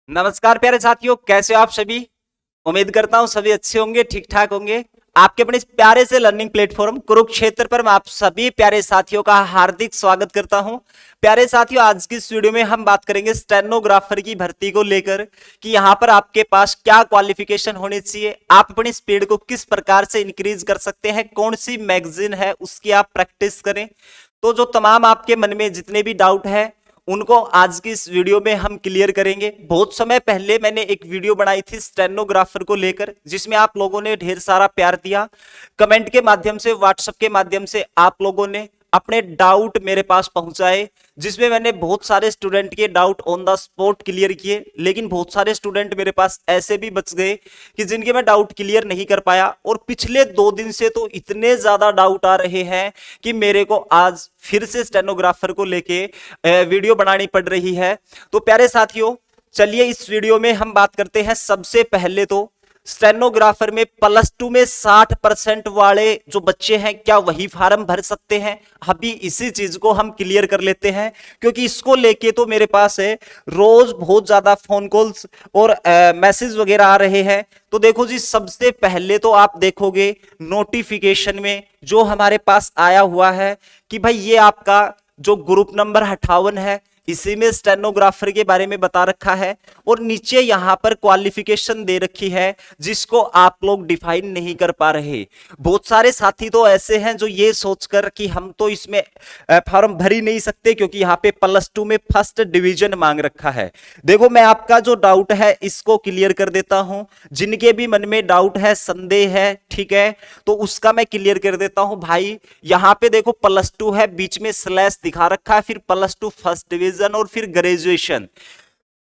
नमस्कार प्यारे साथियों, कैसे हो आप सभी। उम्मीद करता हूं सभी अच्छे होंगे, ठीक ठाक होंगे। आपके अपने इस प्यारे से लर्निंग प्लेटफॉर्म कुरुक्षेत्र पर मैं आप सभी प्यारे साथियों का हार्दिक स्वागत करता हूं। प्यारे साथियों, आज की इस वीडियो में हम बात करेंगे स्टेनोग्राफर की भर्ती को लेकर कि यहां पर आपके पास क्या क्वालिफिकेशन होनी चाहिए, आप अपनी स्पीड को किस प्रकार से इंक्रीज कर सकते हैं, कौन सी मैगजीन है उसकी आप प्रैक्टिस करें। तो जो तमाम आपके मन में जितने भी डाउट है उनको आज की इस वीडियो में हम क्लियर करेंगे। बहुत समय पहले मैंने एक वीडियो बनाई थी स्टेनोग्राफर को लेकर, जिसमें आप लोगों ने ढेर सारा प्यार दिया। कमेंट के माध्यम से, व्हाट्सएप के माध्यम से आप लोगों ने अपने डाउट मेरे पास पहुंचाए, जिसमें मैंने बहुत सारे स्टूडेंट के doubt on the spot clear किए। लेकिन बहुत सारे स्टूडेंट मेरे पास ऐसे भी बच गए कि जिनके मैं डाउट क्लियर नहीं कर पाया, और पिछले 2 दिन से तो इतने ज्यादा डाउट आ रहे हैं कि मेरे को आज फिर से स्टेनोग्राफर को लेके वीडियो बनानी पड़ रही है। तो प्यारे साथियों, चलिए इस वीडियो में हम बात करते हैं। सबसे पहले तो स्टेनोग्राफर में +2 में 60% वाले जो बच्चे हैं, क्या वही फार्म भर सकते हैं? अभी इसी चीज को हम क्लियर कर लेते हैं, क्योंकि इसको लेके तो मेरे पास है रोज बहुत ज्यादा फोन कॉल्स और मैसेज वगैरह आ रहे हैं। तो देखो जी, सबसे पहले तो आप देखोगे नोटिफिकेशन में जो हमारे पास आया हुआ है कि भाई ये आपका जो ग्रुप नंबर 58 है, इसी में स्टेनोग्राफर के बारे में बता रखा है, और नीचे यहां पर क्वालिफिकेशन दे रखी है जिसको आप लोग डिफाइन नहीं कर पा रहे। बहुत सारे साथी तो ऐसे हैं जो ये सोचकर कि हम तो इसमें फॉर्म भर ही नहीं सकते क्योंकि यहाँ पे +2 में फर्स्ट डिवीजन मांग रखा है। देखो, मैं आपका जो डाउट है इसको क्लियर कर देता हूं। जिनके भी मन में डाउट है, संदेह है, ठीक है, तो उसका मैं क्लियर कर देता हूं। भाई यहां पे देखो +2 है, बीच में स्लैश दिखा रखा है, फिर +2 फर्स्ट डिवीजन और फिर ग्रेजुएशन।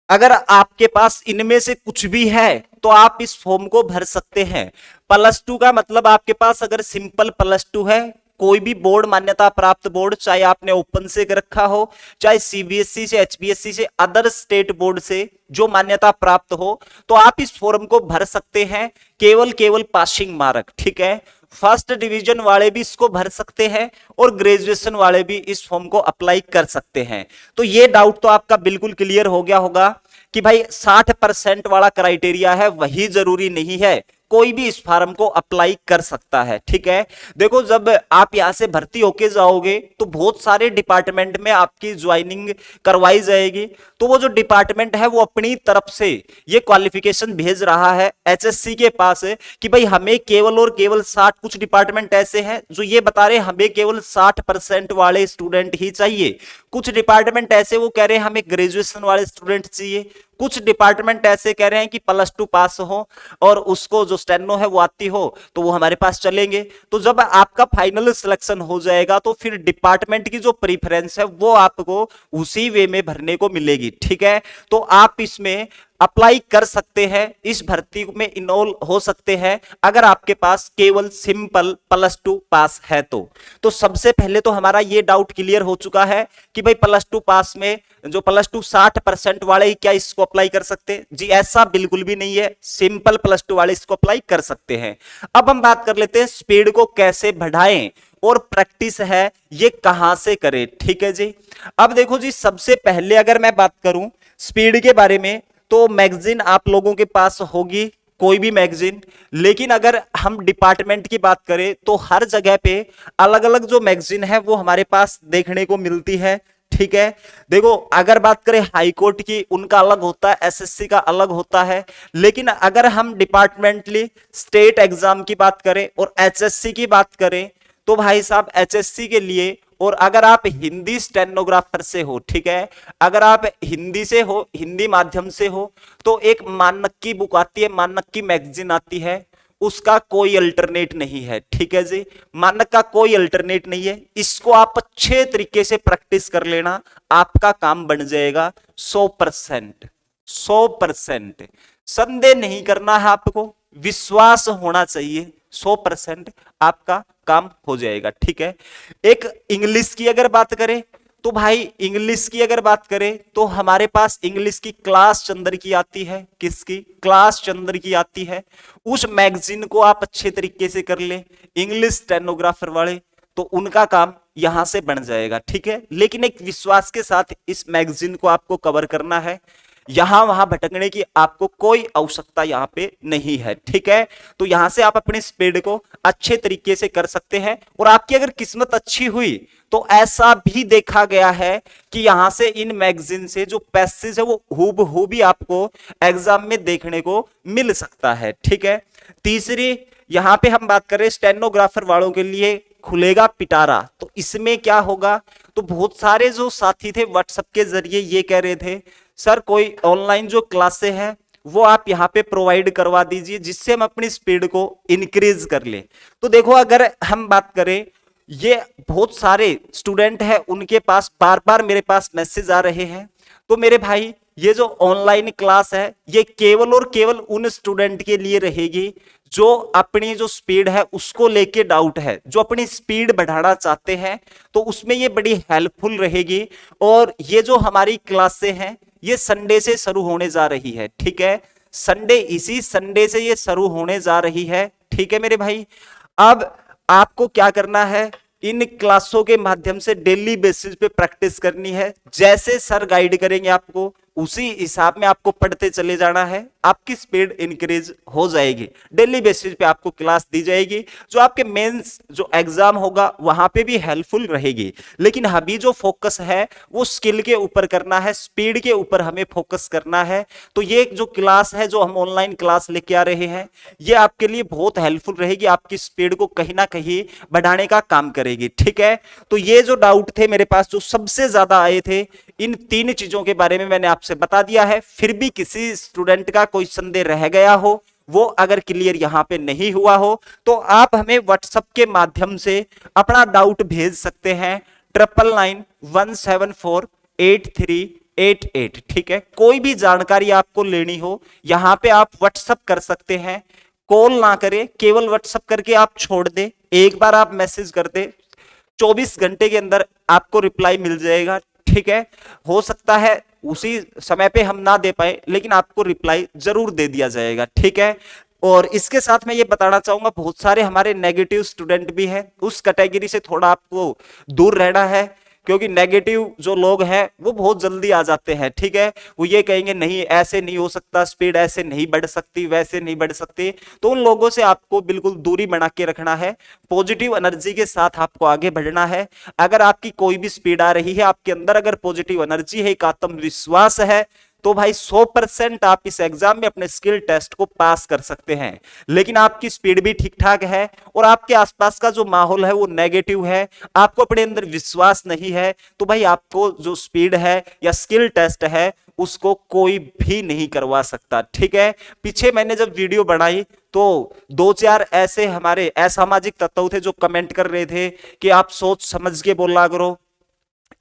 अगर आपके पास इनमें से कुछ भी है तो आप इस फॉर्म को भर सकते हैं। +2 का मतलब आपके पास अगर सिंपल +2 है, कोई भी बोर्ड मान्यता प्राप्त बोर्ड, चाहे आपने ओपन से रखा हो, चाहे सीबीएसई से, एचपीएससी से, अदर स्टेट बोर्ड से जो मान्यता प्राप्त हो, तो आप इस फॉर्म को भर सकते हैं। केवल पासिंग मार्क, ठीक है। फर्स्ट डिवीजन वाले भी इसको भर सकते हैं और ग्रेजुएशन वाले भी इस फॉर्म को अप्लाई कर सकते हैं। तो ये डाउट तो आपका बिल्कुल क्लियर हो गया होगा कि भाई 60% वाला क्राइटेरिया है, वही जरूरी नहीं है, कोई भी इस फॉर्म को अप्लाई कर सकता है, ठीक है। देखो, जब आप यहां से भर्ती होके जाओगे तो बहुत सारे डिपार्टमेंट में आपकी ज्वाइनिंग करवाई जाएगी। तो वो जो डिपार्टमेंट है वो अपनी तरफ से ये क्वालिफिकेशन भेज रहा है एचएससी के पास कि भाई हमें केवल और केवल 60, कुछ डिपार्टमेंट ऐसे हैं जो ये बता रहे हैं हमें केवल 60% वाले स्टूडेंट ही चाहिए। कुछ डिपार्टमेंट ऐसे वो कह रहे हैं हमें ग्रेजुएशन वाले स्टूडेंट चाहिए। कुछ डिपार्टमेंट ऐसे कह रहे हैं कि +2 पास हो और उसको जो स्टेनो है वो आती हो तो वो हमारे पास चलेंगे। तो जब आपका फाइनल सिलेक्शन हो जाएगा तो फिर डिपार्टमेंट की जो प्रेफरेंस है वो आपको उसी वे में भरने को मिलेगी, ठीक है। तो आप इसमें अप्लाई कर सकते हैं, इस भर्ती में इनरोल हो सकते हैं अगर आपके पास केवल सिंपल +2 पास है तो सबसे पहले तो हमारा ये डाउट क्लियर हो चुका है कि भाई +2 पास में जो +2 60% वाले ही क्या इसको अप्लाई कर सकते हैं? जी ऐसा बिल्कुल भी नहीं है, सिंपल +2 वाले इसको अप्लाई कर सकते हैं। अब हम बात कर लेते हैं स्पीड को कैसे बढ़ाएं और प्रैक्टिस है ये कहां से करें, ठीक है जी। अब देखो जी, सबसे पहले अगर मैं बात करूं स्पीड के बारे में तो मैगजीन आप लोगों के पास होगी, कोई भी मैगजीन। लेकिन अगर हम डिपार्टमेंट की बात करें तो हर जगह पे अलग अलग जो मैगजीन है वो हमारे पास देखने को मिलती है, ठीक है। देखो, अगर बात करें हाई कोर्ट की, उनका अलग होता है, एसएससी का अलग होता है। लेकिन अगर हम डिपार्टमेंटली स्टेट एग्जाम की बात करें और एचएससी की बात करें तो भाई साहब एचएससी के लिए, और अगर आप हिंदी स्टेनोग्राफर से हो, ठीक है, अगर आप हिंदी से हो, हिंदी माध्यम से हो, तो एक मानक की बुक आती है, मानक की मैगजीन आती है, उसका कोई अल्टरनेट नहीं है, ठीक है जी। मानक का कोई अल्टरनेट नहीं है, इसको आप अच्छे तरीके से प्रैक्टिस कर लेना, आपका काम बन जाएगा 100%। 100% संदेह नहीं करना है आपको, विश्वास होना चाहिए, 100% आपका काम हो जाएगा, ठीक है। एक इंग्लिश की अगर बात करें तो भाई इंग्लिश की अगर बात करें तो हमारे पास इंग्लिश की क्लास चंद्र की आती है, किसकी? क्लास चंद्र की आती है। उस मैगजीन को आप अच्छे तरीके से कर ले, इंग्लिश स्टेनोग्राफर वाले, तो उनका काम यहां से बन जाएगा, ठीक है। लेकिन एक विश्वास के साथ इस मैगजीन को आपको कवर करना है। यहां वहां भटकने की आपको कोई आवश्यकता यहां पे नहीं है, ठीक है। तो यहां से आप अपने स्पीड को अच्छे तरीके से कर सकते हैं। और आपकी अगर किस्मत अच्छी हुई तो ऐसा भी देखा गया है कि यहां से इन मैगजीन से जो पैसेज है वो हूबहू भी आपको एग्जाम में देखने को मिल सकता है, ठीक है। तीसरी यहां पे हम बात करें स्टेनोग्राफर वालों के लिए खुलेगा पिटारा। तो इसमें क्या होगा, तो बहुत सारे जो साथी थे व्हाट्सएप के जरिए ये कह रहे थे सर कोई ऑनलाइन जो क्लासें हैं वो आप यहाँ पे प्रोवाइड करवा दीजिए जिससे हम अपनी स्पीड को इंक्रीज कर ले। तो देखो अगर हम बात करें, ये बहुत सारे स्टूडेंट हैं उनके पास बार बार मेरे पास मैसेज आ रहे हैं। तो मेरे भाई ये जो ऑनलाइन क्लास है ये केवल और केवल उन स्टूडेंट के लिए रहेगी जो अपनी जो स्पीड है उसको लेके डाउट है, जो अपनी स्पीड बढ़ाना चाहते हैं, तो उसमें ये बड़ी हेल्पफुल रहेगी। और ये जो हमारी क्लासें हैं ये संडे से शुरू होने जा रही है, ठीक है। संडे, इसी संडे से ये शुरू होने जा रही है, ठीक है मेरे भाई। अब आपको क्या करना है, इन क्लासों के माध्यम से डेली बेसिस पे प्रैक्टिस करनी है। जैसे सर गाइड करेंगे आपको उसी हिसाब में आपको पढ़ते चले जाना है, आपकी स्पीड इंक्रीज हो जाएगी। डेली बेसिस पे आपको क्लास दी जाएगी जो आपके मेंस जो एग्जाम होगा वहां पे भी हेल्पफुल रहेगी। लेकिन अभी जो फोकस है वो स्किल के ऊपर करना है, स्पीड के ऊपर हमें फोकस करना है। तो ये जो क्लास है जो हम ऑनलाइन क्लास लेके आ रहे हैं ये आपके लिए बहुत हेल्पफुल रहेगी, आपकी स्पीड को कहीं ना कहीं बढ़ाने का काम करेगी, ठीक है। तो ये जो डाउट थे मेरे पास जो सबसे ज्यादा आए थे इन तीन चीजों के बारे में मैंने आपसे बता दिया है। फिर भी किसी स्टूडेंट का कोई संदेह रह गया हो, वो अगर क्लियर यहां पे नहीं हुआ हो तो आप हमें व्हाट्सएप के माध्यम से अपना डाउट भेज सकते हैं 9991748388, ठीक है। कोई भी जानकारी आपको लेनी हो यहां पे आप व्हाट्सएप कर सकते हैं, कॉल ना करें, केवल व्हाट्सएप करके आप छोड़ दे, एक बार आप मैसेज कर दे, 24 घंटे के अंदर आपको रिप्लाई मिल जाएगा, ठीक है। हो सकता है उसी समय पे हम ना दे पाए लेकिन आपको रिप्लाई जरूर दे दिया जाएगा, ठीक है। और इसके साथ मैं ये बताना चाहूंगा बहुत सारे हमारे नेगेटिव स्टूडेंट भी हैं, उस कैटेगरी से थोड़ा आपको दूर रहना है क्योंकि नेगेटिव जो लोग हैं वो बहुत जल्दी आ जाते हैं, ठीक है। वो ये कहेंगे नहीं ऐसे नहीं हो सकता, स्पीड ऐसे नहीं बढ़ सकती, वैसे नहीं बढ़ सकती। तो उन लोगों से आपको बिल्कुल दूरी बना के रखना है, पॉजिटिव एनर्जी के साथ आपको आगे बढ़ना है। अगर आपकी कोई भी स्पीड आ रही है, आपके अंदर अगर पॉजिटिव एनर्जी है, एक आत्मविश्वास है, तो भाई 100% आप इस एग्जाम में अपने स्किल टेस्ट को पास कर सकते हैं। लेकिन आपकी स्पीड भी ठीक ठाक है और आपके आसपास का जो माहौल है वो नेगेटिव है, आपको अपने अंदर विश्वास नहीं है, तो भाई आपको जो स्पीड है या स्किल टेस्ट है उसको कोई भी नहीं करवा सकता, ठीक है। पीछे मैंने जब वीडियो बनाई तो 2-4 ऐसे हमारे असामाजिक तत्व थे जो कमेंट कर रहे थे कि आप सोच समझ के बोला करो,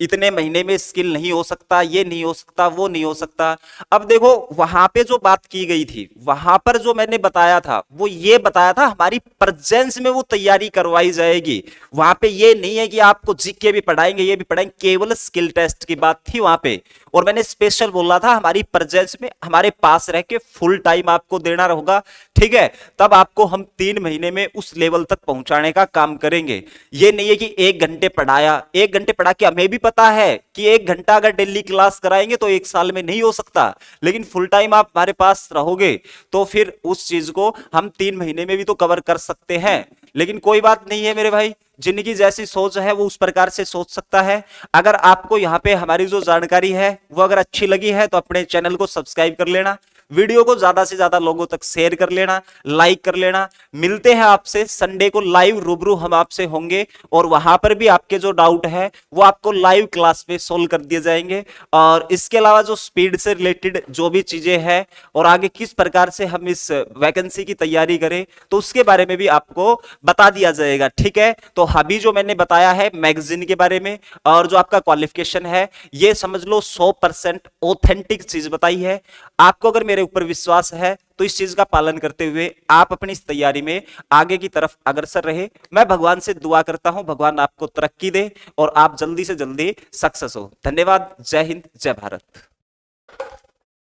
इतने महीने में स्किल नहीं हो सकता, ये नहीं हो सकता, वो नहीं हो सकता। अब देखो वहां पे जो बात की गई थी, वहां पर जो मैंने बताया था वो ये बताया था हमारी प्रेजेंस में वो तैयारी करवाई जाएगी। वहां पे ये नहीं है कि आपको जीके भी पढ़ाएंगे, ये भी पढ़ाएंगे, केवल स्किल टेस्ट की बात थी वहां पे। और मैंने स्पेशल बोला था हमारी प्रेजेंस में हमारे पास रह के फुल टाइम आपको देना होगा, ठीक है। तब आपको हम 3 महीने में उस लेवल तक पहुंचाने का काम करेंगे। ये नहीं है कि 1 घंटे पढ़ाया, 1 घंटे पढ़ा के हमें भी पता है कि 1 घंटा अगर डेली क्लास कराएंगे तो 1 साल में नहीं हो सकता, लेकिन फुल टाइम आप हमारे पास रहोगे तो फिर उस चीज को हम 3 महीने में भी तो कवर कर सकते हैं। लेकिन कोई बात नहीं है मेरे भाई, जिनकी जैसी सोच है वो उस प्रकार से सोच सकता है। अगर आपको यहाँ पे हमारी जो जानकारी है वो अगर अच्छी लगी है तो अपने चैनल को सब्सक्राइब कर लेना, वीडियो को ज्यादा से ज्यादा लोगों तक शेयर कर लेना, लाइक कर लेना। मिलते हैं आपसे संडे को लाइव, रूबरू हम आपसे होंगे और वहां पर भी आपके जो डाउट है वो आपको लाइव क्लास में सोल्व कर दिए जाएंगे। और इसके अलावा जो स्पीड से रिलेटेड जो भी चीजें हैं और आगे किस प्रकार से हम इस वैकेंसी की तैयारी करें तो उसके बारे में भी आपको बता दिया जाएगा, ठीक है। तो अभी जो मैंने बताया है मैगजीन के बारे में और जो आपका क्वालिफिकेशन है ये समझ लो 100% ऑथेंटिक चीज बताई है। आपको अगर मेरे ऊपर विश्वास है तो इस चीज का पालन करते हुए आप अपनी इस तैयारी में आगे की तरफ अग्रसर रहे। मैं भगवान से दुआ करता हूं भगवान आपको तरक्की दे और आप जल्दी से जल्दी सक्सेस हो। धन्यवाद। जय हिंद, जय भारत।